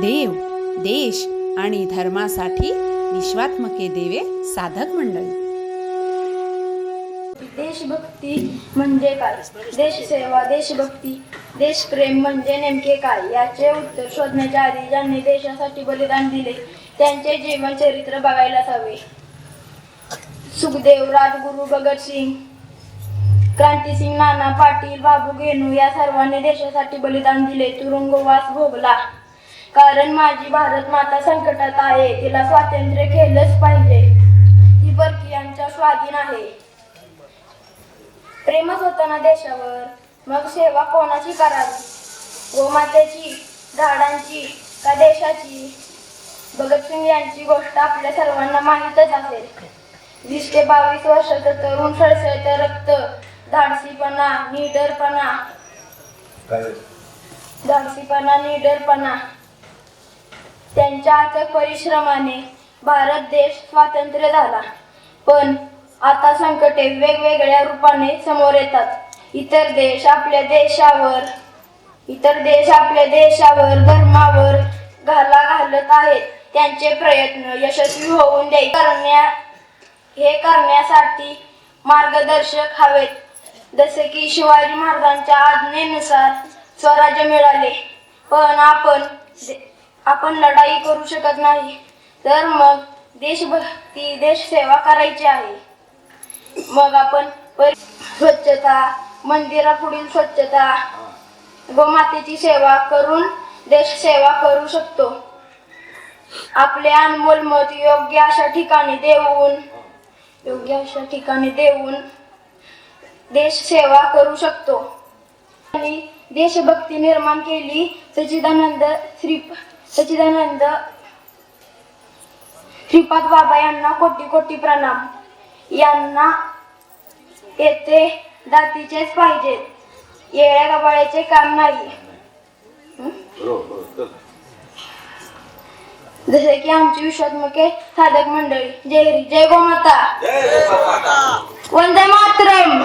देव, देश आणि धर्मासाठी विश्वात्मके देवे साधक मंडळी. देशभक्ती म्हणजे काय? देशसेवा, देशभक्ती, देशप्रेम म्हणजे नेमके काय? याचे उत्तर शोधण्याच्या आधी ज्यांनी देशासाठी बलिदान दिले त्यांचे जीवन चरित्र बघायलाच हवे. सुखदेव, राजगुरू, भगतसिंग, क्रांतिसिंग, नाना पाटील, बाबू गेनू या सर्वांनी देशासाठी बलिदान दिले, तुरुंगवास भोगला. कारण माझी भारत माता संकटात आहे, तिला स्वातंत्र्य केलंच पाहिजे. ही परकीयांच्या स्वाधीन आहे. प्रेमच होतं ना देशावर, मग सेवा कोणाची करावी? गोमातेची, झाडांची का देशाची? भगतसिंग यांची गोष्ट आपल्या सर्वांना माहीतच असेल. 20 ते 22 वर्षाचं तरुण, सळसळतं रक्त, धाडसीपणा, निडरपणा, त्यांच्या अथक परिश्रमाने भारत देश स्वातंत्र्य झाला. पण आता संकटे वेगवेगळ्या रूपाने समोर येतात. इतर देश आपल्या देशावर धर्मावर घाला घालत आहेत. त्यांचे प्रयत्न यशस्वी होऊन हे करण्यासाठी मार्गदर्शक हवेत. जसे की शिवाजी महाराजांच्या आज्ञेनुसार स्वराज्य मिळाले, पण आपण लढाई करू शकत नाही. तर मग देशभक्ती, देशसेवा करायची आहे. मग आपण स्वच्छता, मंदिरापुढील स्वच्छता, गोमातेची सेवा करून देशसेवा करू शकतो. आपले अनमोल मत योग्य अशा ठिकाणी देऊन देशसेवा करू शकतो. आणि देशभक्ती निर्माण केली सच्चिदानंद श्रीपाद बाबा यांना कोटी कोटी प्रणाम. यांना येथे दातीचेच पाहिजेत, येड्या गबाळ्याचे काम नाही. जसे की आमची विश्वात्मके साधक मंडळी. जय गोमाता, वंदे मातरम.